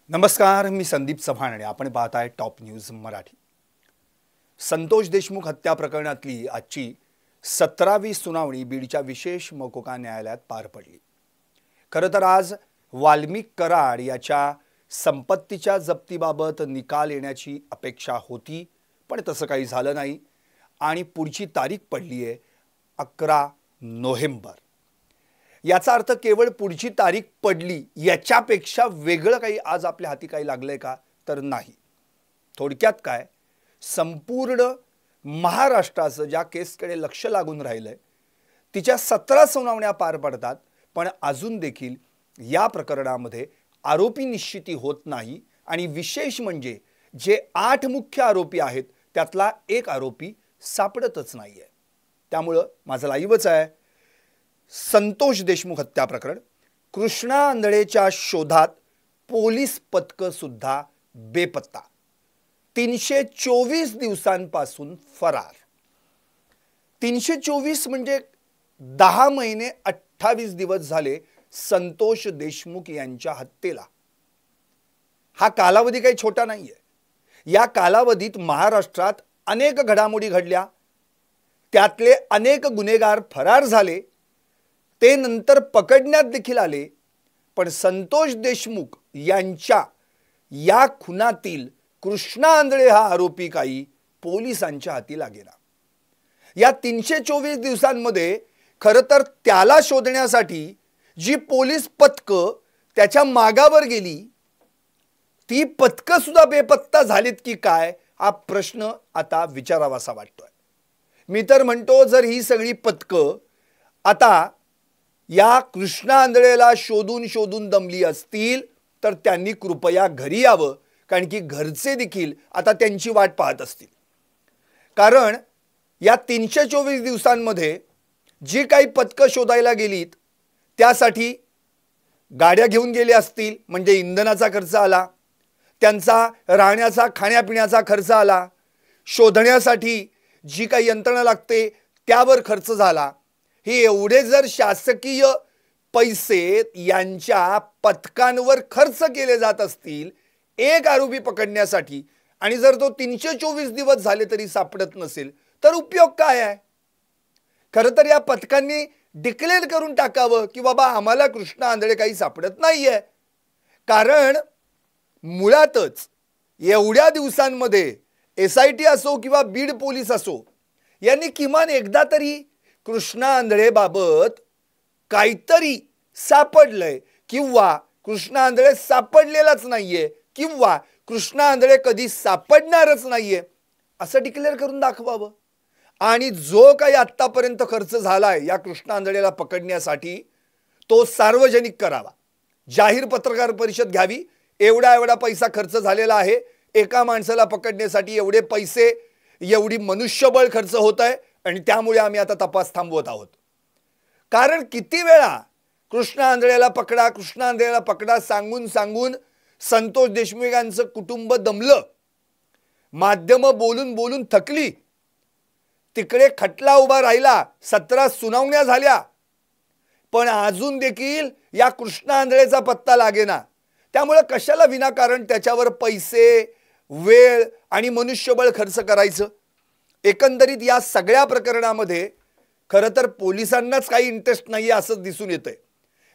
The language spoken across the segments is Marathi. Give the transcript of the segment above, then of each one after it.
नमस्कार, मी संदीप चव्हाण आणि आपण पाहताय टॉप न्यूज मराठी। संतोष देशमुख हत्या प्रकरणातली आजची 17वी सुनावणी बीडच्या विशेष मकोका न्यायालयात पार पडली। खरं तर आज वाल्मिक कराड याच्या संपत्तीच्या जप्तीबाबत निकाल येण्याची अपेक्षा होती, पण तसं काही झालं नाही आणि पुढची तारीख पडली आहे 11 नोव्हेंबर। याचा अर्थ केवळ पुढची तारीख पडली याच्यापेक्षा वेगळं काही आज आपल्या हाती काही लागलंय का? तर नाही। थोडक्यात काय, संपूर्ण महाराष्ट्राचं ज्या केसकडे लक्ष लागून राहिलंय तिच्या 17 सुनावण्या पार पडतात, पण अजून देखील या प्रकरणामध्ये आरोपी निश्चिती होत नाही आणि विशेष म्हणजे जे 8 मुख्य आरोपी आहेत त्यातला एक आरोपी सापडतच नाहीये। त्यामुळे माझं लाईव्हच आहे संतोष देशमुख हत्या प्रकरण, कृष्णा आंधळेच्या शोधात पोलीस पथक सुद्धा बेपत्ता, 324 दिवसांपासून फरार। 324 म्हणजे 10 महिने 28 दिवस झाले संतोष देशमुख यांच्या हत्येला। हा कालावधी काही छोटा नाहीये। या कालावधीत महाराष्ट्रात अनेक घडामोडी घडल्या, त्यातले अनेक गुन्हेगार फरार झाले, ते नंतर पकडण्यात देखील आले, पण संतोष देशमुख यांच्या या खुनातील कृष्णा आंधळे हा आरोपी काही पोलिसांच्या हाती लागेना। या 324 दिवसांमध्ये खरं तर त्याला शोधण्यासाठी जी पोलीस पथक त्याच्या मागावर गेली ती पथक सुद्धा बेपत्ता झालीत की काय, हा प्रश्न आता विचारावासा वाटतोय। मी तर म्हणतो, जर ही सगळी पथक आता या कृष्णा आंधळेला शोधून शोधून दमली असतील तर त्यांनी कृपया घरी यावं, कारण की घरचे देखील आता त्यांची वाट पाहत असतील। कारण या 324 दिवसांमध्ये जी काही पथकं शोधायला गेलीत त्यासाठी गाड्या घेऊन गेले असतील, म्हणजे इंधनाचा खर्च आला, त्यांचा राहण्याचा खाण्यापिण्याचा खर्च आला, शोधण्यासाठी जी काही यंत्रणा लागते त्यावर खर्च झाला। हे एवढे जर शासकीय पैसे यांच्या पथकांवर खर्च केले जात असतील एक आरोपी पकडण्यासाठी, आणि जर तो 324 दिवस झाले तरी सापडत नसेल तर उपयोग काय आहे? खरं तर या पथकांनी डिक्लेअर करून टाकावं की बाबा आम्हाला कृष्णा आंधळे काही सापडत नाहीये। कारण मुळातच एवढ्या दिवसांमध्ये SIT असो किंवा बीड पोलीस असो यांनी किमान एकदा तरी कृष्णा आंधळे बाबत काहीतरी सापडलंय, किंवा कृष्णा आंधळे सापडलेलाच नाहीये, किंवा कृष्णा आंधळे कधी सापडणारच नाहीये असं डिक्लेअर करून दाखवावं। आणि जो काही आत्तापर्यंत खर्च झालाय या कृष्णा आंधळेला पकडण्यासाठी तो सार्वजनिक करावा, जाहीर पत्रकार परिषद घ्यावी, एवढा पैसा खर्च झालेला आहे, एका माणसाला पकडण्यासाठी एवढे पैसे, एवढी मनुष्यबळ खर्च होत आहे आणि त्यामुळे आम्ही आता तपास थांबवत आहोत। कारण किती वेळा कृष्णा आंधळेला पकडा, कृष्णा आंधळेला पकडा सांगून सांगून संतोष देशमुख यांचं कुटुंब दमलं, माध्यम बोलून बोलून थकली, तिकडे खटला उभा राहिला, 17 सुनावण्या झाल्या, पण अजून देखील या कृष्णा आंधळेचा पत्ता लागेना। त्यामुळे कशाला विनाकारण त्याच्यावर पैसे, वेळ आणि मनुष्यबळ खर्च करायचं? एकंदरीत या सगळ्या प्रकरणामध्ये खरं तर पोलिसांनाच काही इंटरेस्ट नाही असं दिसून येतंय।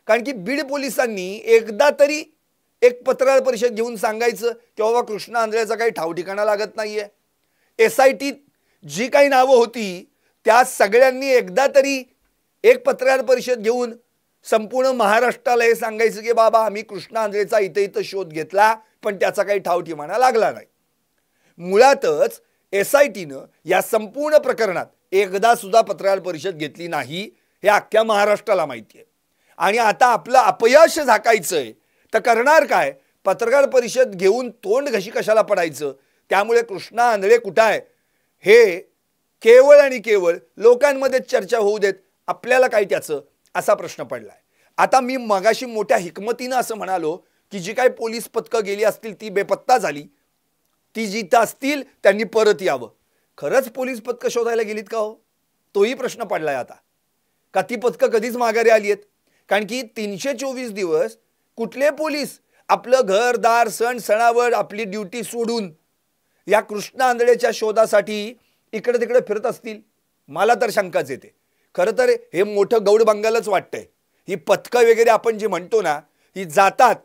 कारण की बीड पोलिसांनी एकदा तरी एक पत्रकार परिषद घेऊन सांगायचं की बाबा कृष्णा आंधळेचा काही ठाव ठिकाणा लागत नाहीये। SIT जी काही नावं होती त्या सगळ्यांनी एकदा तरी एक पत्रकार परिषद घेऊन संपूर्ण महाराष्ट्राला हे सांगायचं की बाबा आम्ही कृष्णा आंधळेचा इथं शोध घेतला पण त्याचा काही ठाव ठिकाणा लागला नाही। मुळातच SITनं या संपूर्ण प्रकरणात एकदा सुद्धा पत्रकार परिषद घेतली नाही हे अख्ख्या महाराष्ट्राला माहिती आहे। आणि आता आपलं अपयश झाकायचंय तर करणार काय? पत्रकार परिषद घेऊन तोंड घशी कशाला पडायचं? त्यामुळे कृष्णा आंधळे कुठं आहे हे केवळ आणि केवळ लोकांमध्ये चर्चा होऊ देत, आपल्याला काय त्याचं, असा प्रश्न पडलाय। आता मी मगाशी मोठ्या हिकमतीनं असं म्हणालो की जी काही पोलीस पथकं गेली असतील ती बेपत्ता झाली, ती जिथं असतील त्यांनी परत यावं। खरंच पोलीस पथकं शोधायला गेलीत का हो? तोही प्रश्न पडलाय आता। का ती पथकं कधीच माघारी आली आहेत? कारण की 324 दिवस कुठले पोलीस आपलं घरदार सण सणावर आपली ड्युटी सोडून या कृष्णा आंधळेच्या शोधासाठी इकडे तिकडे फिरत असतील? मला तर शंकाच येते. खरं तर हे मोठं गौड बंगालच वाटतंय. ही पथकं वगैरे आपण जी म्हणतो ना, ही जातात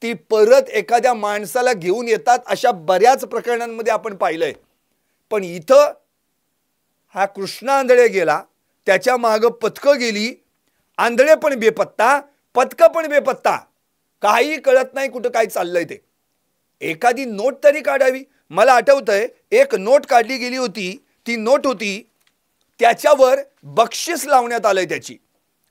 ती परत एखाद्या माणसाला घेऊन येतात, अशा बऱ्याच प्रकरणांमध्ये आपण पाहिलंय. पण इथं हा कृष्णा आंधळे गेला, त्याच्या मागं पथकं गेली, आंधळे पण बेपत्ता, पथकं पण बेपत्ता, काही कळत नाही कुठं काय चाललंय ते. एखादी नोट तरी काढावी. मला आठवतंय एक नोट काढली गेली होती, ती नोट होती त्याच्यावर बक्षीस लावण्यात आलंय. त्याची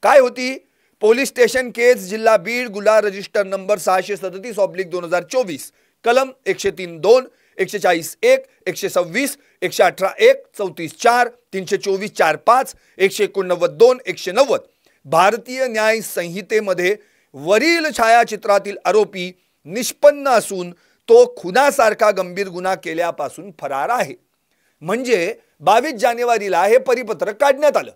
काय होती? पोलीस स्टेशन केस जिल्हा बीड, गुन्हा रजिस्टर नंबर 637/2024, कलम 103(2), 140(1), 126, 118(1), 34(4), 324(4)(5), 189(2), 190 भारतीय न्याय संहितेमध्ये वरील छायाचित्रातील आरोपी निष्पन्न असून तो खुनासारखा गंभीर गुन्हा केल्यापासून फरार आहे. म्हणजे 22 जानेवारीला हे परिपत्रक काढण्यात आलं.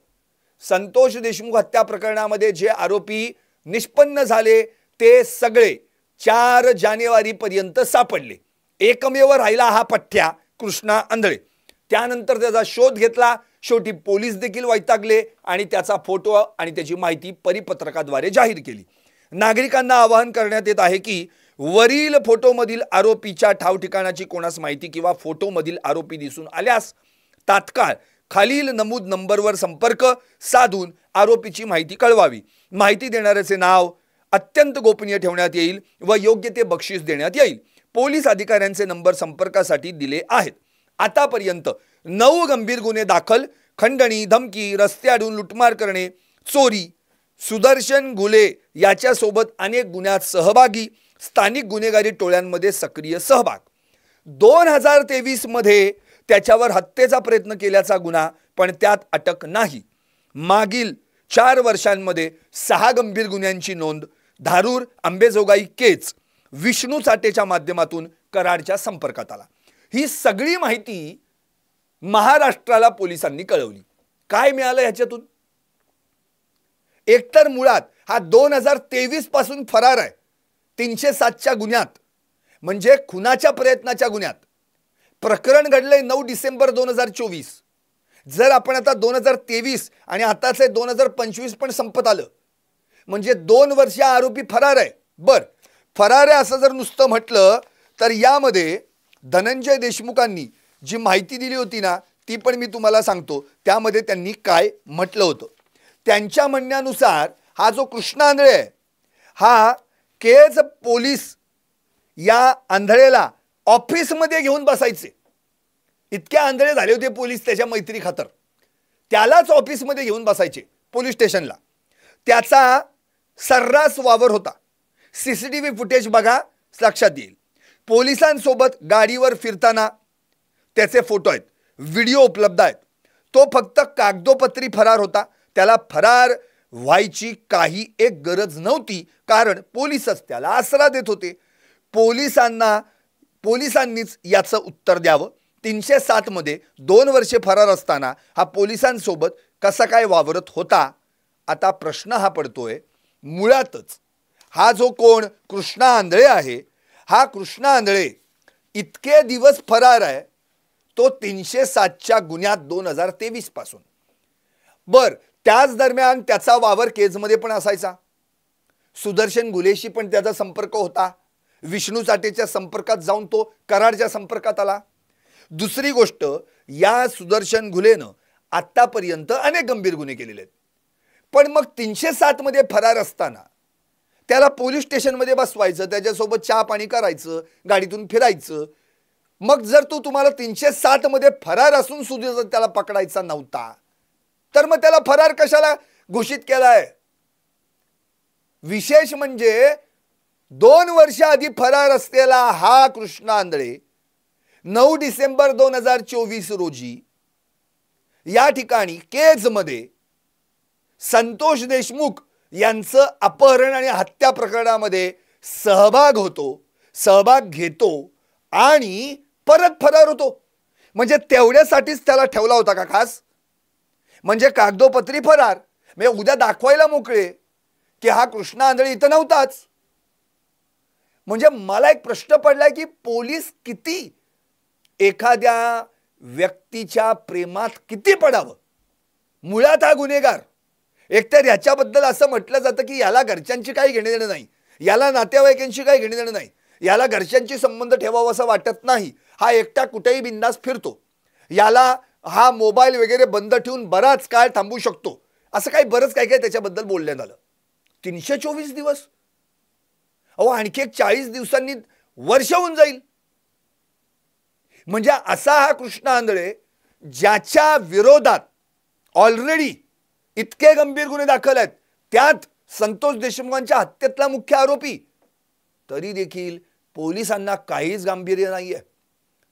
संतोष देशमुख हत्या प्रकरणामध्ये जे आरोपी निष्पन्न झाले ते सगळे 4 जानेवारी पर्यंत सापडले. एकमेव राहिला हा पठ्ठ्या कृष्णा आंधळे. त्यानंतर त्याचा शोध घेतला. शेवटी पोलीस देखील वैतागले आणि त्याचा फोटो आणि त्याची माहिती परिपत्रकाद्वारे जाहीर केली. नागरिकांना आवाहन करण्यात येत आहे की वरील फोटोमधील आरोपीच्या ठाव ठिकाणाची कोणास माहिती किंवा फोटोमधील आरोपी दिसून आल्यास तात्काळ खालील नमूद नंबरवर संपर्क साधून आरोपीची माहिती कळवावी. माहिती देणाऱ्याचे नाव अत्यंत गोपनीय ठेवण्यात येईल व योग्य ते बक्षीस देण्यात येईल. पोलीस अधिकाऱ्यांचे नंबर संपर्कासाठी दिले आहेत. आतापर्यंत 9 गंभीर गुन्हे दाखल, खंडणी, धमकी, रस्ते अडवून लुटमार करणे, चोरी. सुदर्शन घुले याच्यासोबत अनेक गुन्ह्यात सहभागी, स्थानिक गुन्हेगारी टोळ्यांमध्ये सक्रिय सहभाग. 2023 मध्ये त्याच्यावर हत्येचा प्रयत्न केल्याचा गुन्हा, पण त्यात अटक नाही. मागील 4 वर्षांमध्ये 6 गंभीर गुन्ह्यांची नोंद. धारूर, अंबेजोगाई केज विष्णू चाटेच्या माध्यमातून कराडच्या संपर्कात आला. ही सगळी माहिती महाराष्ट्राला पोलिसांनी कळवली. काय मिळालं ह्याच्यातून? एकतर मुळात हा 2023 पासून फरार आहे 307च्या गुन्ह्यात, म्हणजे खुनाच्या प्रयत्नाच्या गुन्ह्यात. प्रकरण घडलंय 9 डिसेंबर 2024. जर आपण आता 2023 आणि आताचे 2025 पण संपत आलं, म्हणजे 2 वर्ष आरोपी फरार आहे. बर, फरार आहे असं जर नुसतं म्हटलं तर यामध्ये धनंजय देशमुखांनी जी माहिती दिली होती ना, ती पण मी तुम्हाला सांगतो. त्यामध्ये त्यांनी काय म्हटलं होतं. त्यांच्या म्हणण्यानुसार हा जो कृष्णा आंधळे आहे, हा केज पोलीस या आंधळेला ऑफिसमध्ये घेऊन बसायचे. इतके आंधळे झाले होते पोलीस त्याच्या मैत्री खातर. त्यालाच ऑफिसमध्ये घेऊन बसायचे पोलीस स्टेशनला. त्याचा सर्रास वावर होता. सीसीटीव्ही फुटेज बघा, लक्षात येईल. पोलिसांसोबत गाडीवर फिरताना त्याचे फोटो आहेत, व्हिडिओ उपलब्ध आहेत. तो फक्त कागदोपत्री फरार होता. त्याला फरार व्हायची काही एक गरज नव्हती, कारण पोलीसच त्याला आसरा देत होते. पोलिसांनीच याचं उत्तर द्यावं. 307 मध्ये 2 वर्षे फरार असताना हा पोलिसांसोबत कसा काय वावरत होता? आता प्रश्न हा पडतोय. मुळातच हा जो कोण कृष्णा आंधळे आहे, हा कृष्णा आंधळे इतके दिवस फरार आहे तो 307च्या गुन्ह्यात 2023 पासून. बर, त्याच दरम्यान त्याचा वावर केजमध्ये पण असायचा. सुदर्शन घुलेशी पण त्याचा संपर्क होता. विष्णू चाटेच्या संपर्कात जाऊन तो कराडच्या संपर्कात आला. दुसरी गोष्ट, या सुदर्शन घुलेनं आतापर्यंत अनेक गंभीर गुन्हे केलेले आहेत. पण मग 307 मध्ये फरार असताना त्याला पोलीस स्टेशनमध्ये बसवायचं, त्याच्यासोबत चहा पाणी करायचं, गाडीतून फिरायचं. मग जर तुम्हाला 307 मध्ये फरार असून सुद्धा त्याला पकडायचा नव्हता, तर मग त्याला फरार कशाला घोषित केलाय? विशेष म्हणजे 2 वर्ष आधी फरार असलेला हा कृष्णा आंधळे 9 डिसेंबर 2024 रोजी या ठिकाणी केजमध्ये संतोष देशमुख यांचं अपहरण आणि हत्या प्रकरणामध्ये सहभाग घेतो आणि परत फरार होतो. म्हणजे तेवढ्यासाठीच त्याला ठेवला होता का खास? म्हणजे कागदोपत्री फरार, म्हणजे उद्या दाखवायला मोकळे की हा कृष्णा आंधळे इथं नव्हताच. म्हणजे मला एक प्रश्न पडलाय की पोलीस किती एखाद्या व्यक्तीच्या प्रेमात किती पडावं. मुळात हा गुन्हेगार. एकतर याच्याबद्दल असं म्हटलं जातं की याला घरच्यांची काही घेणे देणं नाही, याला नातेवाईकांशी काही घेणे देणं नाही, याला घरच्यांची संबंध ठेवावं असं वाटत नाही, हा एकटा कुठेही बिंदास फिरतो, याला हा मोबाईल वगैरे बंद ठेवून बराच काळ थांबू शकतो, असं काही बरंच काय काय त्याच्याबद्दल बोलण्यात आलं. 324 दिवस. अहो आणखी एक 40 दिवसांनी वर्ष होऊन जाईल. म्हणजे असा हा कृष्ण आंधळे ज्याच्या विरोधात ऑलरेडी इतके गंभीर गुन्हे दाखल आहेत, त्यात संतोष देशमुखांच्या हत्येतला मुख्य आरोपी, तरी देखील पोलिसांना काहीच गांभीर्य नाहीये.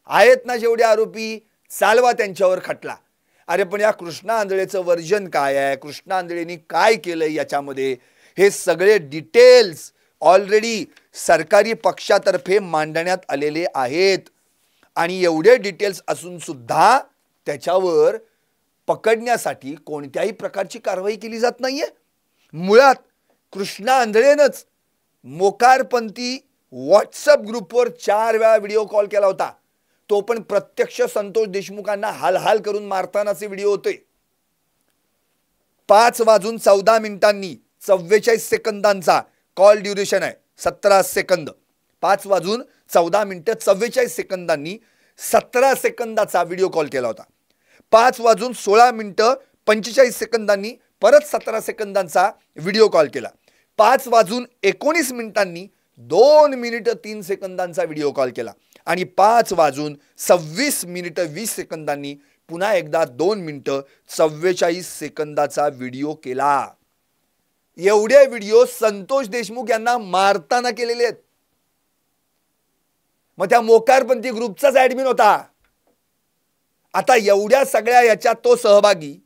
आहेत ना जेवढे आरोपी, चालवा त्यांच्यावर खटला. अरे पण या कृष्ण आंधळेचं वर्जन काय आहे, कृष्ण आंधळेंनी काय केलंय याच्यामध्ये, हे सगळे डिटेल्स ऑलरेडी सरकारी पक्षातर्फे मांडण्यात आलेले आहेत. आणि एवढे डिटेल्स असून सुद्धा त्याच्यावर पकडण्यासाठी कोणत्याही प्रकारची कारवाई केली जात नाहीये. मुळात कृष्ण आंधळेनंच मोकारपंथी व्हॉट्सअप ग्रुपवर 4 वेळा व्हिडिओ कॉल केला होता. तो पण प्रत्यक्ष संतोष देशमुखांना हाल करून मारतानाचे व्हिडिओ होते. 5:14 44 सेकंदांचा कॉल ड्युरेशन आहे, 17 सेकंद. 5:14 17 सेकंदाचा व्हिडिओ कॉल केला होता. 5:16 परत 17 सेकंदांचा व्हिडिओ कॉल केला. 5:19 2 मिनिट 3 सेकंदांचा व्हिडिओ कॉल केला. आणि 5:26 पुन्हा एकदा 2 मिनिट 44 सेकंदाचा व्हिडिओ केला. एवढे व्हिडिओ संतोष देशमुख यांना मारताना केलेले आहेत. मग त्या मोकारपंथी ग्रुपचाच ऍडमिन होता. आता एवढ्या सगळ्या याच्यात तो सहभागी.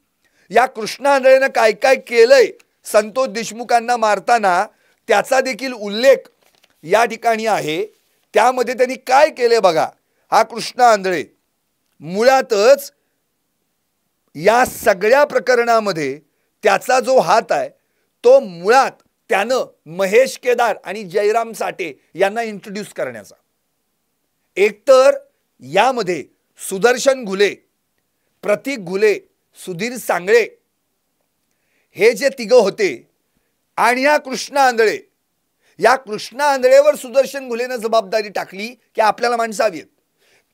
या कृष्ण आंधळेनं काय काय केलंय संतोष देशमुखांना मारताना त्याचा देखील उल्लेख या ठिकाणी आहे. त्यामध्ये त्यांनी काय केले बघा. हा कृष्ण आंधळे मुळातच या सगळ्या प्रकरणामध्ये त्याचा जो हात आहे तो मुळात त्यानं महेश केदार आणि जयराम साठे यांना इंट्रोड्यूस करण्याचा. एकतर यामध्ये सुदर्शन घुले, प्रतीक घुले, सुधीर सांगळे हे जे तिघं होते आणि या कृष्ण आंधळे, या कृष्ण आंधळेवर सुदर्शन घुलेनं जबाबदारी टाकली की आपल्याला माणसं हवी आहेत.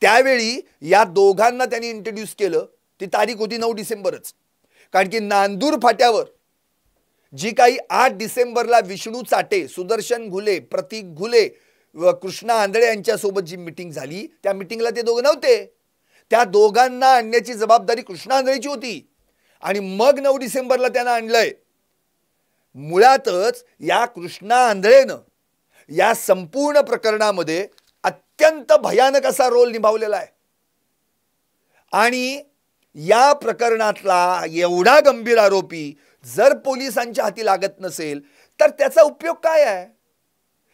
त्यावेळी या दोघांना त्यांनी इंट्रोड्यूस केलं. ती तारीख होती 9 डिसेंबरच. कारण की नांदूर फाट्यावर जी काही 8 डिसेंबरला विष्णू चाटे, सुदर्शन घुले, प्रतीक घुले व कृष्ण आंधळे यांच्यासोबत जी मीटिंग झाली त्या मीटिंगला ते दोघं नव्हते. त्या दोघांना आणण्याची जबाबदारी कृष्ण आंधळेची होती. आणि मग 9 डिसेंबरला त्यांना आणलंय. मुळातच या कृष्ण आंधळेनं या संपूर्ण प्रकरणामध्ये अत्यंत भयानक असा रोल निभावलेला आहे. आणि या प्रकरणातला एवढा गंभीर आरोपी जर पोलिसांच्या हाती लागत नसेल तर त्याचा उपयोग काय आहे.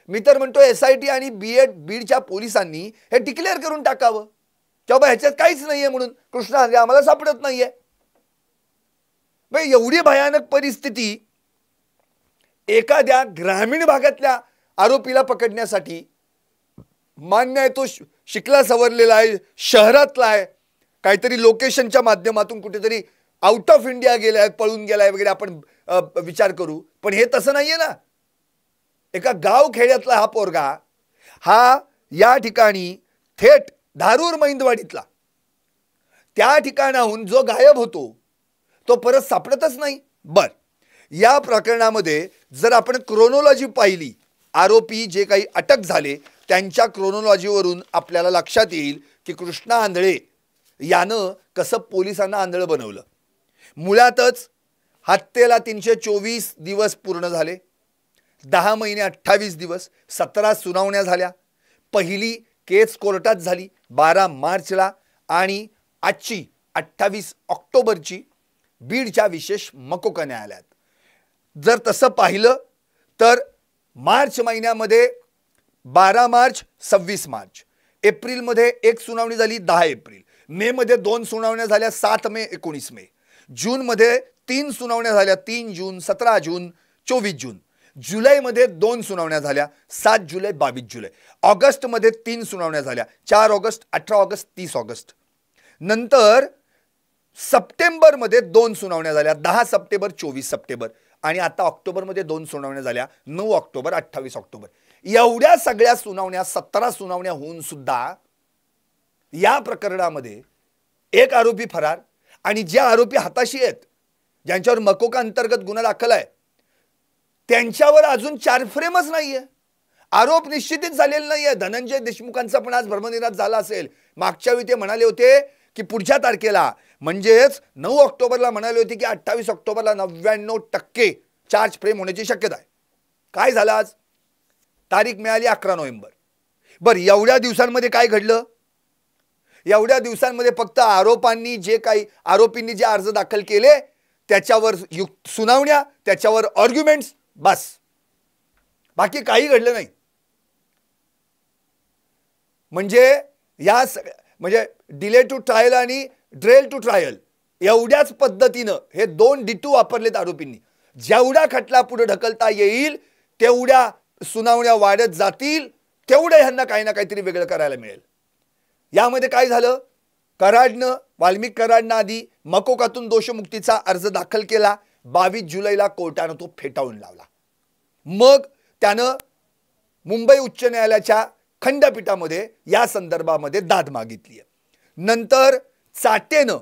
मी तर म्हणतो SIT आणि बीडच्या पोलिसांनी हे डिक्लेअर करून टाकावं की बाबा ह्याच्यात काहीच नाहीये म्हणून, कृष्ण आंधळे आम्हाला सापडत नाहीये. एवढी भयानक परिस्थिती एखाद्या ग्रामीण भागातल्या आरोपीला पकडण्यासाठी, मान्य आहे तो शिकला सवरलेला आहे, शहरातला आहे, काहीतरी लोकेशनच्या माध्यमातून कुठेतरी आउट ऑफ इंडिया गेलाय, पळून गेलाय वगैरे आपण विचार करू. पण हे तसं नाहीये ना. एका गाव खेड्यातला हा पोरगा, हा या ठिकाणी थेट धारूर मैंदवाडीतला, त्या ठिकाणाहून जो गायब होतो तो परत सापडतच नाही. बर, या प्रकरणामध्ये जर आपण क्रोनॉलॉजी पाहिली, आरोपी जे काही अटक झाले त्यांच्या क्रोनॉलॉजीवरून आपल्याला लक्षात येईल की कृष्ण आंधळे यानं कसं पोलिसांना आंधळं बनवलं. मुळातच हत्येला 324 दिवस पूर्ण झाले. 10 महिने 28 दिवस, 17 सुनावण्या झाल्या. पहिली केस कोर्टात झाली 12 मार्चला आणि आजची 28 ऑक्टोबरची बीडच्या विशेष मकोका न्यायालयात. जर तसं पाहिलं तर मार्च महिन्यामध्ये 12 मार्च, 26 मार्च, एप्रिलमध्ये एक सुनावणी झाली 10 एप्रिल, मे मध्ये 2 सुनावण्या झाल्या 7 मे, 19 मे, जून मध्ये 3 सुनावण्या झाल्या 3 जून, 17 जून, 24 जून, जुलैमध्ये 2 सुनावण्या झाल्या, 7 जुलै 22 जुलै. ऑगस्टमध्ये 3 सुनावण्या झाल्या, 4 ऑगस्ट 18 ऑगस्ट 30 ऑगस्ट. नंतर सप्टेंबरमध्ये 2 सुनावण्या झाल्या, 10 सप्टेंबर 24 सप्टेंबर. आणि आता ऑक्टोबरमध्ये 2 सुनावण्या झाल्या, 9 ऑक्टोबर 28 ऑक्टोबर. एवढ्या सगळ्या सुनावण्या, 17 सुनावण्या होऊन सुद्धा या प्रकरणामध्ये एक आरोपी फरार आणि जे आरोपी हाताशी आहेत, ज्यांच्यावर मकोका अंतर्गत गुन्हा दाखल आहे, त्यांच्यावर अजून चार्जफ्रेमच नाहीये. आरोप निश्चितच झालेला नाहीये. धनंजय देशमुखांचा पण आज भ्रमनिरास झाला असेल. मागच्या वेळी ते म्हणाले होते की पुढच्या तारखेला, म्हणजेच 9 ऑक्टोबरला म्हणाले होते की 28 ऑक्टोबरला 99% चार्ज फ्रेम होण्याची शक्यता आहे. काय झालं आज? तारीख मिळाली 11 नोव्हेंबर. बरं, एवढ्या दिवसांमध्ये काय घडलं? एवढ्या दिवसांमध्ये फक्त आरोपींनी जे अर्ज दाखल केले त्याच्यावर सुनावण्या, त्याच्यावर आर्ग्युमेंट्स, बस, बाकी काही घडलं नाही. म्हणजे डिले टू ट्रायल आणि ड्रेल टू ट्रायल एवढ्याच पद्धतीनं हे 2 D2 वापरलेत आरोपींनी. जेवढा खटला पुढे ढकलता येईल तेवढ्या सुनावण्या वाढत जातील, तेवढं ह्यांना काही ना काहीतरी वेगळं करायला मिळेल. यामध्ये काय झालं? वाल्मिक कराडनं आधी मकोकातून दोषमुक्तीचा अर्ज दाखल केला. 22 जुलैला कोर्टानं तो फेटाळून लावला. मग त्यानं मुंबई उच्च न्यायालयाच्या खंडपीठामध्ये या संदर्भामध्ये दाद मागितली आहे. नंतर चाटेनं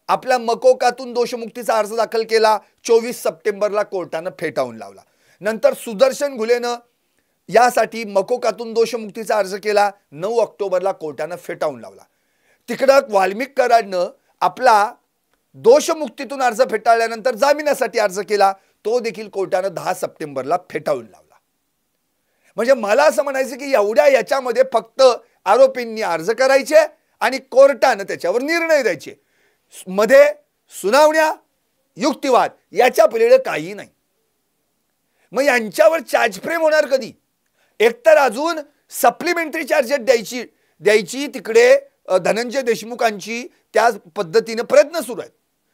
आपल्या मकोकातून दोषमुक्तीचा अर्ज दाखल केला, 24 सप्टेंबरला कोर्टानं फेटाळून लावला. नंतर सुदर्शन घुलेनं यासाठी मकोकातून दोषमुक्तीचा अर्ज केला, 9 ऑक्टोबरला कोर्टानं फेटाळून लावला. तिकडं वाल्मिक कराडनं आपला दोषमुक्तीतून अर्ज फेटाळल्यानंतर जामिनासाठी अर्ज केला, तो देखील कोर्टानं 10 सप्टेंबरला फेटाळून लावला. म्हणजे मला असं म्हणायचं की एवढ्या याच्यामध्ये फक्त आरोपींनी अर्ज करायचे आणि कोर्टानं त्याच्यावर निर्णय द्यायचे. मध्ये सुनावण्या, युक्तिवाद याच्या पलीकडे काही नाही. मग यांच्यावर चार्ज फ्रेम होणार कधी? एकतर अजून सप्लिमेंटरी चार्जेस द्यायची तिकडे धनंजय देशमुखांची त्या पद्धतीने प्रयत्न सुरू आहेत.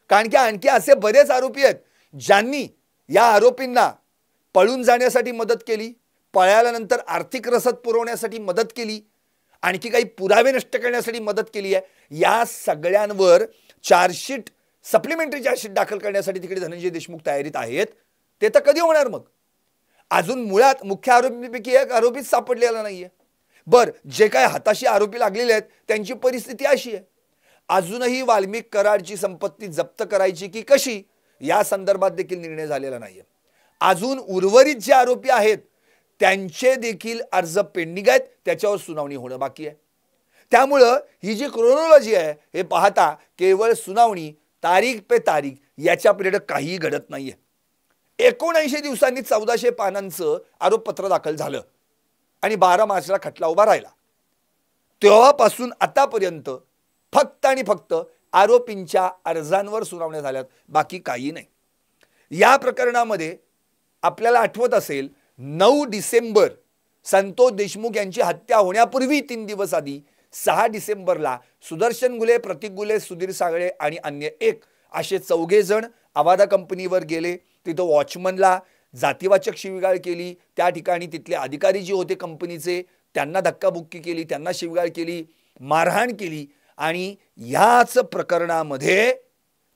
कारण की आणखी असे बरेच आरोपी आहेत ज्यांनी या आरोपींना पळून जाण्यासाठी मदत केली, पळाल्यानंतर आर्थिक रसद पुरवण्यासाठी मदत केली, आणखी काही पुरावे नष्ट करण्यासाठी मदत केली आहे. या सगळ्यांवर चार्जशीट, सप्लिमेंटरी चार्जशीट दाखल करण्यासाठी तिकडे धनंजय देशमुख तयारीत आहेत. ते तर कधी होणार? मग अजून मुळात मुख्य आरोपींपैकी एक आरोपीच सापडलेला नाहीये. बर, जे काय हाताशी आरोपी लागलेले आहेत त्यांची परिस्थिती अशी आहे. अजूनही वाल्मिक कराडची संपत्ती जप्त करायची की कशी या संदर्भात देखील निर्णय झालेला नाहीये. अजून उर्वरित जे आरोपी आहेत त्यांचे देखील अर्ज पेंडिंग आहेत, त्याच्यावर सुनावणी होणं बाकी आहे. त्यामुळं ही जी क्रोनॉलॉजी आहे हे पाहता केवळ सुनावणी, तारीख पे तारीख याच्या पलीकडे काही घडत नाहीये. 79 दिवसांनी 1400 पानांचं आरोपपत्र दाखल झालं आणि 12 मार्चला खटला उभा राहिला. तेव्हापासून आतापर्यंत फक्त आणि फक्त आरोपींच्या अर्जांवर सुनावण्या झाल्यात, बाकी काही नाही. या प्रकरणामध्ये आपल्याला आठवत असेल 9 डिसेंबर संतोष देशमुख यांची हत्या होण्यापूर्वी 3 दिवस आधी 6 डिसेंबरला सुदर्शन घुले, प्रतीक घुले, सुधीर सागळे आणि अन्य एक असे 4 जण आवादा कंपनीवर गेले. तिथं वॉचमनला जातीवाचक शिवीगाळ केली. त्या ठिकाणी तिथले अधिकारी जे होते कंपनीचे त्यांना धक्काबुक्की केली, त्यांना शिवीगाळ केली, मारहाण केली. आणि याच प्रकरणामध्ये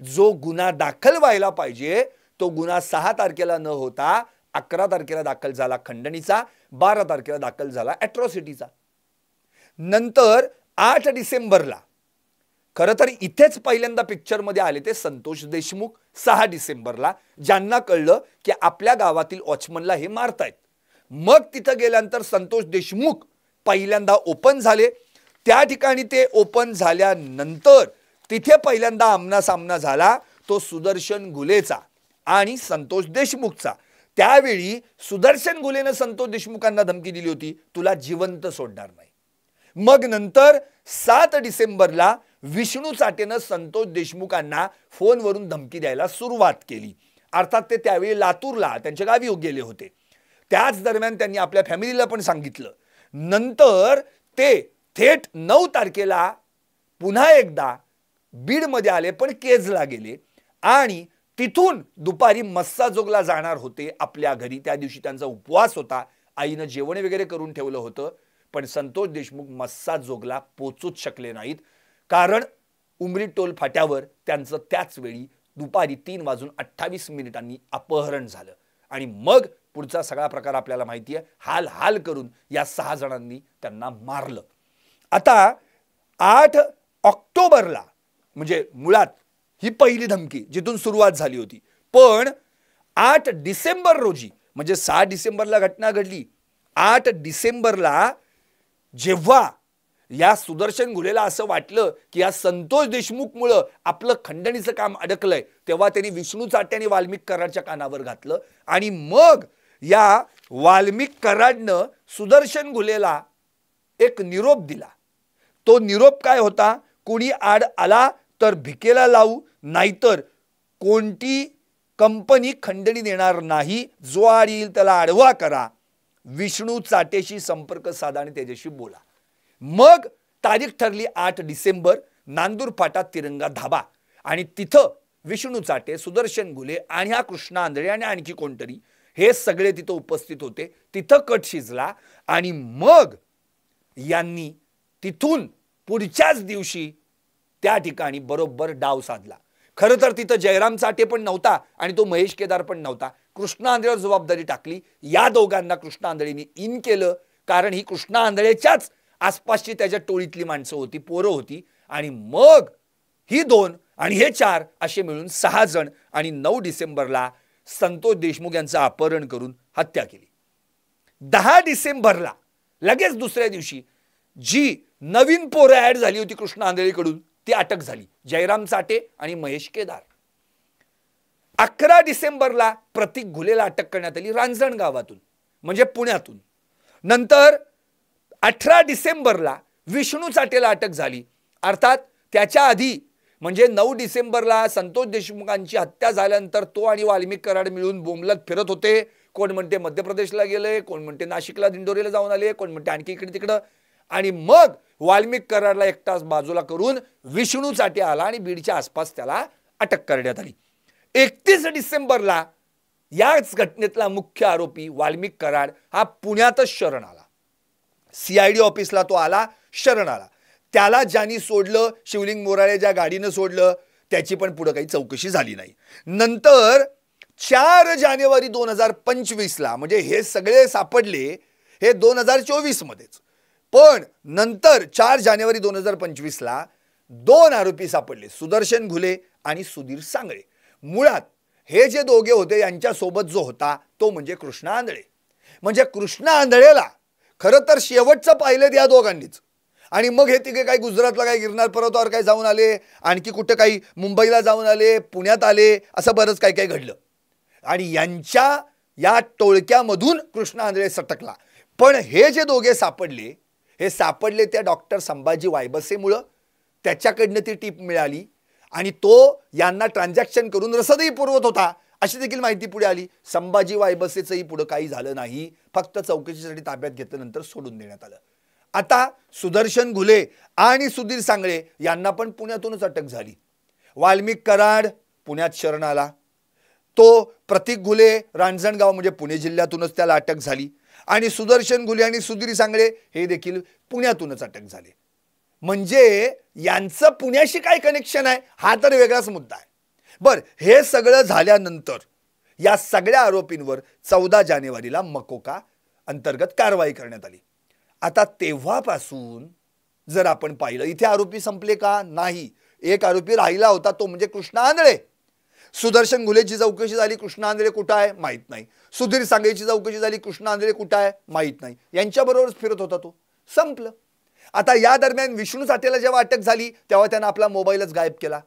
जो गुन्हा दाखल व्हायला पाहिजे तो गुन्हा 6 तारखेला न होता 11 तारखेला दाखल झाला खंडणीचा, 12 तारखेला दाखल झाला अॅट्रॉसिटीचा. नंतर 8 डिसेंबरला खरं तर इथेच पहिल्यांदा पिक्चरमध्ये आले ते संतोष देशमुख. 6 डिसेंबरला ज्यांना कळलं की आपल्या गावातील वॉचमनला हे मारतायत, मग तिथं गेल्यानंतर संतोष देशमुख पहिल्यांदा ओपन झाले. त्या ठिकाणी ते ओपन झाल्यानंतर तिथे पहिल्यांदा आमनासामना झाला तो सुदर्शन घुलेचा आणि संतोष देशमुखचा. त्यावेळी सुदर्शन घुलेनं संतोष देशमुखांना धमकी दिली होती, तुला जिवंत सोडणार नाही. मग नंतर 7 डिसेंबरला विष्णू चाटेनं संतोष देशमुखांना फोनवरून धमकी द्यायला सुरुवात केली. अर्थात ते त्यावेळी लातूरला त्यांच्या गावी गेले होते. त्याच दरम्यान त्यांनी आपल्या फॅमिलीला पण सांगितलं. नंतर ते थेट 9 तारखेला पुन्हा एकदा बीडमध्ये आले, पण केजला गेले आणि तिथून दुपारी मस्साजोगला जाणार होते आपल्या घरी. त्या दिवशी त्यांचा उपवास होता. आईनं जेवण वगैरे करून ठेवलं होतं. पण संतोष देशमुख मस्साजोगला पोचूच शकले नाहीत, कारण उमरी टोल फाट्यावर त्यांचं त्याच वेळी दुपारी 3:28 अपहरण झालं. आणि मग पुढचा सगळा प्रकार आपल्याला माहिती आहे. हाल हाल करून या 6 जणांनी त्यांना मारलं. आता 8 ऑक्टोबरला म्हणजे मुळात ही पहिली धमकी जिथून सुरुवात झाली होती. पण 8 डिसेंबर रोजी, म्हणजे 6 डिसेंबरला घटना घडली, 8 डिसेंबरला जेव्हा या सुदर्शन घुलेला असं वाटलं की या संतोष देशमुखमुळं आपलं खंडणीचं काम अडकलंय, तेव्हा त्यांनी विष्णू चाटे आणि वाल्मिक कराडच्या कानावर घातलं. आणि मग या वाल्मिक कराडनं सुदर्शन घुलेला एक निरोप दिला. तो निरोप काय होता? कोणी आड आला तर भिकेला लावू, नाहीतर कोणती कंपनी खंडणी देणार नाही. जो आड येईल त्याला आडवा करा. विष्णू चाटेशी संपर्क साधा आणि त्याच्याशी बोला. मग तारीख ठरली 8 डिसेंबर, नांदूर फाटा तिरंगा धाबा. आणि तिथं विष्णू चाटे, सुदर्शन घुले आणि हा कृष्णा आंधळे आणि आणखी कोणतरी हे सगळे तिथं उपस्थित होते. तिथं कट शिजला आणि मग यांनी तिथून पुढच्याच दिवशी त्या ठिकाणी बरोबर डाव साधला. खरं तर तिथं जयराम चाटे पण नव्हता आणि तो महेश केदार पण नव्हता. कृष्णा आंधळेवर जबाबदारी टाकली. या दोघांना कृष्णा आंधळेंनी इन केलं, कारण ही कृष्णा आंधळेच्याच आसपासची त्याच्या टोळीतली माणसं होती, पोरं होती. आणि मग ही 2 आणि हे 4 असे मिळून 6 जण आणि 9 डिसेंबरला संतोष देशमुख यांचं अपहरण करून हत्या केली. 10 डिसेंबरला लगेच दुसऱ्या दिवशी जी नवीन पोरं ऍड झाली होती कृष्णा आंधळेकडून ती अटक झाली, जयराम चाटे आणि महेश केदार. 11 डिसेंबरला प्रतीक घुलेला अटक करण्यात आली रांजण गावातून, म्हणजे पुण्यातून. नंतर 18 डिसेंबरला विष्णू चाटेला अटक झाली. अर्थात त्याच्या आधी म्हणजे 9 डिसेंबरला संतोष देशमुखांची हत्या झाल्यानंतर तो आणि वाल्मिक कराड मिळून बोंबलत फिरत होते. कोण म्हणते मध्य प्रदेशला गेले, कोण म्हणते नाशिकला दिंडोरीला जाऊन आले, कोण म्हणते आणखी इकडे तिकडं. आणि मग वाल्मिक कराडला एकटाच बाजूला करून विष्णू चाटे आला आणि बीडच्या आसपास त्याला अटक करण्यात आली. 31 डिसेंबरला याच घटनेतला मुख्य आरोपी वाल्मिक कराड हा पुण्यातच शरण आला. CID ऑफिसला तो आला, शरण आला. त्याला ज्यांनी सोडलं, शिवलिंग मोराळे ज्या गाडीनं सोडलं, त्याची पण पुढे काही चौकशी झाली नाही. नंतर 4 जानेवारी 2025ला, म्हणजे हे सगळे सापडले हे 2024 मध्येच, पण नंतर 4 जानेवारी 2025ला 2 आरोपी सापडले, सुदर्शन घुले आणि सुधीर सांगळे. मुळात हे जे दोघे होते यांच्यासोबत जो होता तो म्हणजे कृष्णा आंधळे. म्हणजे कृष्णा आंधळेला खरं तर शेवटचं पाहिलं या दोघांनीच. आणि मग हे तिघे काही गुजरातला काही गिरनार पर्वतावर काही जाऊन आले, आणखी कुठं काही मुंबईला जाऊन आले, पुण्यात आले, असं बरंच काही काही घडलं. आणि यांच्या या टोळक्यामधून कृष्णा आंधळे सटकला. पण हे जे दोघे सापडले हे सापडले त्या डॉक्टर संभाजी वायबसेमुळं. त्याच्याकडनं ती टीप मिळाली आणि तो यांना ट्रान्झॅक्शन करून रसदही पुरवत होता अशी देखील माहिती पुढे आली. संभाजी वायबसेचंही पुढे काही झालं नाही, फक्त चौकशीसाठी ताब्यात घेतल्यानंतर सोडून देण्यात आलं. आता सुदर्शन घुले आणि सुधीर सांगळे यांना पण पुण्यातूनच अटक झाली. वाल्मिक कराड पुण्यात शरण आला. तो प्रतीक घुले रांजणगाव म्हणजे पुणे जिल्ह्यातूनच त्याला अटक झाली. आणि सुदर्शन घुले आणि सुधीर सांगळे हे देखील पुण्यातूनच अटक झाले. म्हणजे यांचं पुण्याशी काय कनेक्शन आहे हा तर वेगळाच मुद्दा आहे. बर, हे सगळं झाल्यानंतर या सगळ्या आरोपींवर 14 जानेवारीला मकोका अंतर्गत कारवाई करण्यात आली. आता तेव्हापासून जर आपण पाहिलं इथे आरोपी संपले का? नाही. एक आरोपी राहिला होता, तो म्हणजे कृष्णा आंधळे. सुदर्शन घुलेची चौकशी झाली, कृष्णा आंधळे कुठं आहे माहित नाही. सुधीर सांगळेची चौकशी झाली, कृष्णा आंधळे कुठं आहे माहित नाही. यांच्याबरोबरच फिरत होता तो, संपलं. आता या दरम्यान विष्णू चाटेला जेव्हा अटक झाली तेव्हा त्यानं आपला मोबाईलच गायब केला.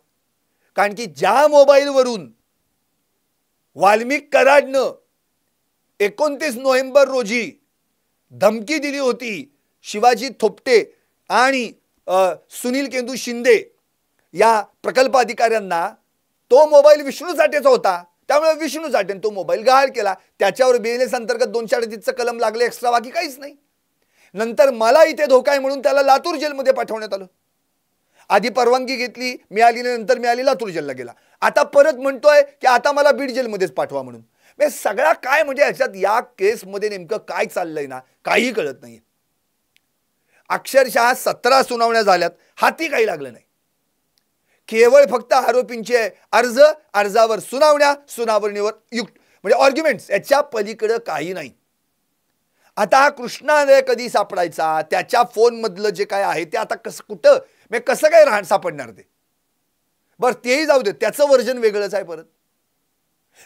कारण की ज्या मोबाईलवरून वाल्मिक कराडनं 29 नोव्हेंबर रोजी धमकी दिली होती शिवाजी थोपटे आणि सुनील केंदू शिंदे या प्रकल्प अधिकाऱ्यांना, तो मोबाईल विष्णू चाटेचा होता. त्यामुळे विष्णू चाटेने तो मोबाईल गहाळ केला. त्याच्यावर BNS अंतर्गत 238चं कलम लागले एक्स्ट्रा, बाकी काहीच नाही. नंतर मला इथे धोका आहे म्हणून त्याला लातूर जेलमध्ये पाठवण्यात आलं. आधी परवानगी घेतली, मिळाली नाही, नंतर मिळाली, लातूर जेलला गेला. आता परत म्हणतोय की आता मला बीड जेलमध्येच पाठवा म्हणून. सगळा काय म्हणजे याच्यात या केसमध्ये नेमकं काय चाललंय ना, काही कळत नाही. अक्षरशः 17 सुनावण्या झाल्यात, हाती काही लागलं नाही. केवळ फक्त आरोपींचे अर्ज, अर्जावर सुनावण्या, सुनावणीवर युक्त म्हणजे आर्ग्युमेंट्स, याच्या पलीकडे काही नाही. आता हा कृष्णा कधी सापडायचा, त्याच्या फोन मधलं जे काय आहे ते आता कसं कुठं कसं काय राहण सापडणार ते. बरं तेही जाऊ दे, त्याचं वर्जन वेगळंच आहे परत.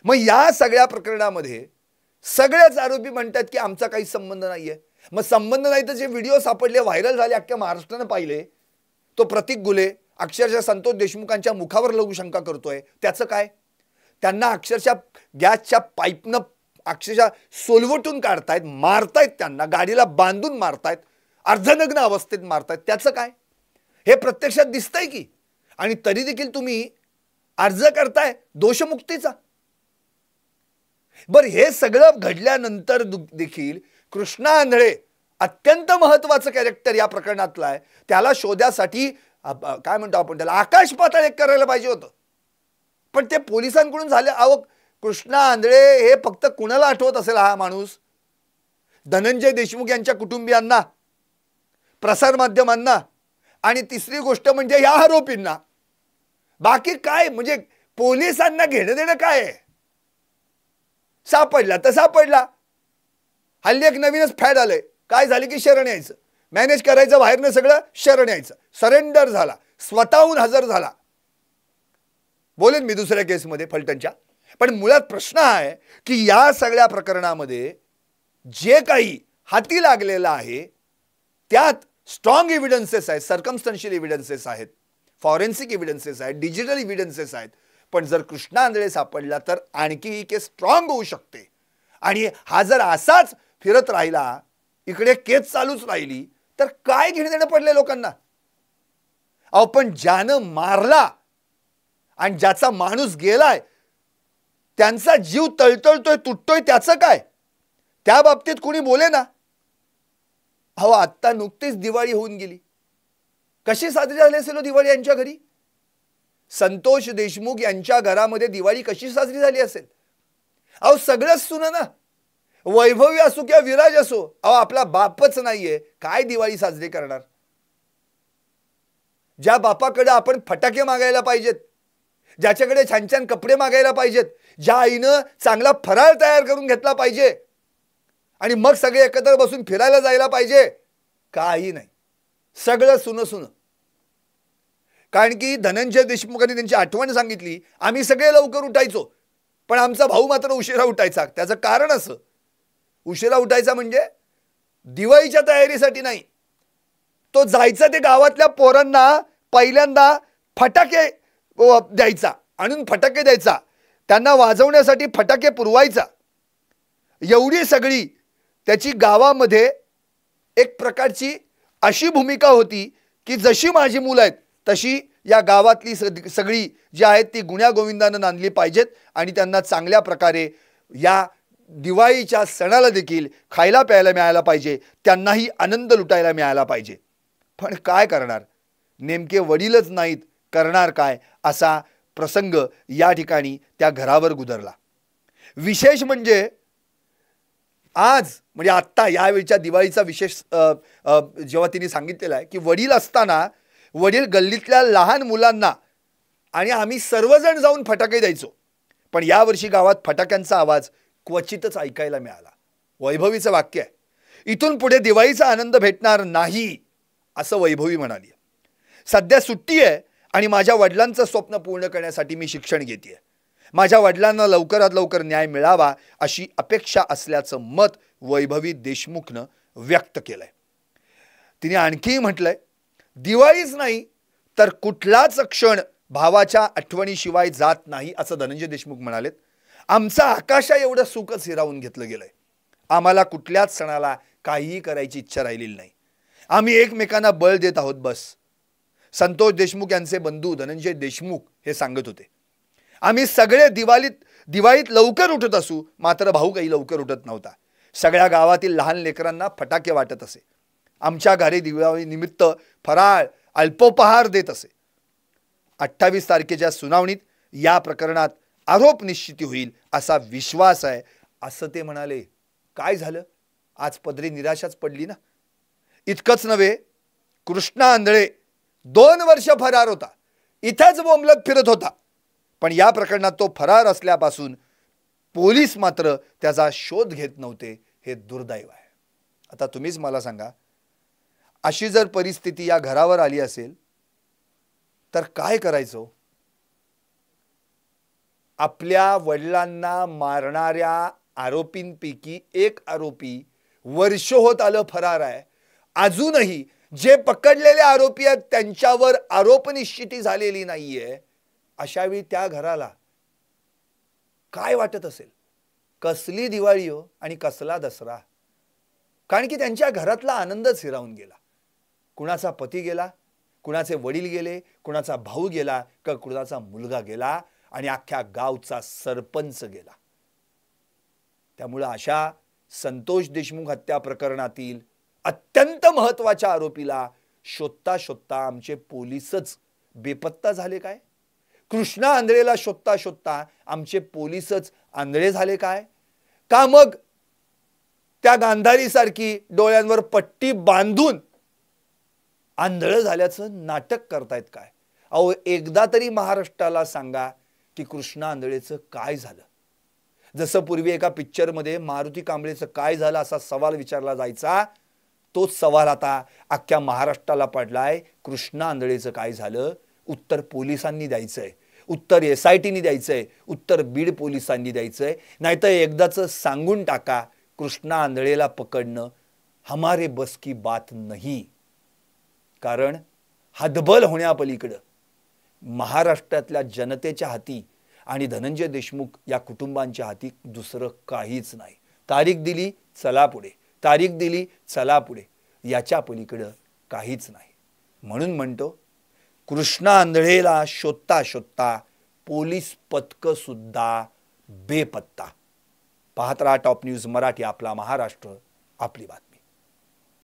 मग या सगळ्या प्रकरणामध्ये सगळेच आरोपी म्हणतात की आमचा काही संबंध नाहीये. मग संबंध नाही तर जे व्हिडिओ सापडले, व्हायरल झाले, अख्ख्या महाराष्ट्रानं पाहिले, तो प्रतीक गुले अक्षरशः संतोष देशमुखांच्या मुखावर लघुशंका करतोय, त्याचं काय? त्यांना अक्षरशः गॅसच्या पाईपनं अक्षरशः सोलवटून काढतायत, मारतायत, त्यांना गाडीला बांधून मारतायत, अर्धनग्न अवस्थेत मारतायत, त्याचं काय? हे प्रत्यक्षात दिसतंय की. आणि तरी देखील तुम्ही अर्ज करताय दोषमुक्तीचा. बरं हे सगळं घडल्यानंतर देखील कृष्णा आंधळे अत्यंत महत्वाचं कॅरेक्टर या प्रकरणातलं आहे, त्याला शोधासाठी काय म्हणतो आपण त्याला, आकाश पाताळ एक करायला पाहिजे होतं. पण ते पोलिसांकडून झाले. अहो कृष्णा आंधळे हे फक्त कुणाला आठवत असेल हा माणूस? धनंजय देशमुख यांच्या कुटुंबियांना, प्रसार माध्यमांना, आणि तिसरी गोष्ट म्हणजे या आरोपींना. बाकी काय म्हणजे पोलिसांना घेणं देणं काय आहे? सापडला तर सापडला. हल्ली एक नवीनच फॅड आलंय, काय झाले की शरण यायचं, मॅनेज करायचं, बाहेरनं सगळं शरण यायचं. सरेंडर झाला, स्वतःहून हजर झाला. बोलेन मी दुसऱ्या केसमध्ये फलटणच्या. पण मुळात प्रश्न आहे की या सगळ्या प्रकरणामध्ये जे काही हाती लागलेलं आहे त्यात स्ट्रॉंग एव्हिडन्सेस आहेत, सर्कमस्टन्शियल एव्हिडन्सेस आहेत, फॉरेन्सिक एव्हिडन्सेस आहेत, डिजिटल एव्हिडन्सेस आहेत. पण जर कृष्णा आंधळे सापडला तर आणखी ही केस स्ट्रॉंग होऊ शकते. आणि हा जर असाच फिरत राहिला, इकडे केस चालूच राहिली, तर काय घेणं देणं पडले लोकांना? अहो पण ज्यानं मारला आणि ज्याचा माणूस गेलाय, त्यांचा जीव तळतळतोय, तुटतोय, त्याचं काय? त्या बाबतीत कुणी बोले ना? अहो आत्ता नुकतीच दिवाळी होऊन गेली, कशी साजरी झाली असेल दिवाळी यांच्या घरी? संतोष देशमुख यांच्या घरामध्ये दिवाळी कशी साजरी झाली असेल? अहो सगळंच सुना ना, वैभवी असो किंवा विराज असो, अहो आपला बापच नाहीये, काय दिवाळी साजरी करणार? ज्या बापाकडे आपण फटाके मागायला पाहिजेत, ज्याच्याकडे छान छान कपडे मागायला पाहिजेत, ज्या आईनं चांगला फराळ तयार करून घेतला पाहिजे आणि मग सगळे एकत्र बसून फिरायला जायला पाहिजे, काही नाही, सगळं सुन सुन. कारण की धनंजय देशमुखांनी त्यांची आठवण सांगितली, आम्ही सगळे लवकर उठायचो पण आमचा भाऊ मात्र उशिरा उठायचा. त्याचं कारण असं, उशिरा उठायचा म्हणजे दिवाळीच्या तयारीसाठी नाही, तो जायचा ते गावातल्या पोरांना पहिल्यांदा फटाके द्यायचा, आणून फटाके द्यायचा, त्यांना वाजवण्यासाठी फटाके पुरवायचा. एवढी सगळी त्याची गावामध्ये एक प्रकारची अशी भूमिका होती की जशी माझी मुलं आहेत तशी या गावातली सगळी जी आहेत ती गुण्यागोविंदानं नांदली पाहिजेत आणि त्यांना चांगल्या प्रकारे या दिवाळीच्या सणाला देखील खायला प्यायला मिळायला पाहिजे, त्यांनाही आनंद लुटायला मिळायला पाहिजे. पण काय करणार, नेमके वडीलच नाहीत, करणार काय? असा प्रसंग या ठिकाणी त्या घरावर गुदरला. विशेष म्हणजे आज म्हणजे आत्ता यावेळच्या दिवाळीचा विशेष जेव्हा तिने सांगितलेला आहे की वडील असताना वडील गल्लीतल्या लहान मुलांना आणि आम्ही सर्वजण जाऊन फटाके द्यायचो, पण यावर्षी गावात फटाक्यांचा आवाज क्वचितच ऐकायला मिळाला. वैभवीचं वाक्य आहे, इथून पुढे दिवाळीचा आनंद भेटणार नाही असं वैभवी म्हणाली. सध्या सुट्टी आहे आणि माझ्या वडिलांचं स्वप्न पूर्ण करण्यासाठी मी शिक्षण घेतेय. माझ्या वडिलांना लवकरात लवकर न्याय मिळावा अशी अपेक्षा असल्याचं मत वैभवी देशमुखनं व्यक्त केलंय. तिने आणखी म्हटलंय, दिवाळीच नाही तर कुठलाच क्षण भावाच्या आठवणीशिवाय जात नाही असं धनंजय देशमुख म्हणालेत. आमचा आकाशा एवढं सुखच हिरावून घेतलं गेलंय, आम्हाला कुठल्याच सणाला काहीही करायची इच्छा राहिलेली नाही, आम्ही एकमेकांना बळ देत आहोत बस. संतोष देशमुख यांचे बंधू धनंजय देशमुख हे सांगत होते, आम्ही सगळे दिवाळीत लवकर उठत असू, मात्र भाऊ काही लवकर उठत नव्हता. सगळ्या गावातील लहान लेकरांना फटाके वाटत असे. आमच्या घरी दिवाळी निमित्त फराळ अल्पोपहार देत असे. 28 तारखेच्या सुनावणीत या प्रकरणात आरोप निश्चिती होईल असा विश्वास आहे, असं ते म्हणाले. काय झालं? आज पदरी निराशाच पडली ना. इतकंच नव्हे, कृष्णा आंधळे 2 वर्ष फरार होता, इथेच बोंबलत फिरत होता. पण या प्रकरणात तो फरार असल्यापासून पोलीस मात्र त्याचा शोध घेत नव्हते. हे दुर्दैव आहे. आता तुम्हीच मला सांगा, अशी जर परिस्थिती या घरावर आली असेल तर काय करायचं? आपल्या वडिलांना मारणाऱ्या आरोपींपैकी एक आरोपी वर्ष होत आलं फरार आहे. अजूनही जे पकडलेले आरोपी आहेत त्यांच्यावर आरोप निश्चिती झालेली नाहीये. अशावेळी त्या घराला काय वाटत असेल? कसली दिवाळी हो आणि कसला दसरा. कारण की त्यांच्या घरातला आनंदच हिरावून गेला. कुणाचा पती गेला, कुणाचे वडील गेले, कुणाचा भाऊ गेला, का कुणाचा मुलगा गेला आणि अख्ख्या गावचा सरपंच गेला. त्यामुळे अशा संतोष देशमुख हत्या प्रकरणातील अत्यंत महत्त्वाच्या आरोपीला शोधता शोधता आमचे पोलीसच बेपत्ता झाले काय? कृष्णा आंधळेला शोधता शोधता आमचे पोलीसच आंधळे झाले काय? का मग त्या गांधारीसारखी डोळ्यांवर पट्टी बांधून आंधळ झाल्याचं नाटक करतायत काय? अहो, एकदा तरी महाराष्ट्राला सांगा की कृष्णा आंधळेचं काय झालं. जसं पूर्वी एका पिक्चरमध्ये मारुती कांबळेचं काय झालं असा सवाल विचारला जायचा, तोच सवाल आता अख्ख्या महाराष्ट्राला पडलाय. कृष्णा आंधळेचं काय झालं? उत्तर पोलिसांनी द्यायचंय, उत्तर SITने द्यायचंय, उत्तर बीड पोलिसांनी द्यायचंय. नाहीतर एकदाच सांगून टाका, कृष्णा आंधळेला पकडणं हमारे बस की बात नहीं. कारण हतबल होण्यापलीकडं महाराष्ट्रातल्या जनतेच्या हाती आणि धनंजय देशमुख या कुटुंबांच्या हाती दुसरं काहीच नाही. तारीख दिली, चला पुढे, तारीख दिली, चला पुढे, याच्या पलीकडं काहीच नाही. म्हणून म्हणतो, कृष्णा आंधळेला शोधता शोधता पोलीस पथक सुद्धा बेपत्ता. पाहत रहा टॉप न्यूज मराठी, आपला महाराष्ट्र, आपली बात.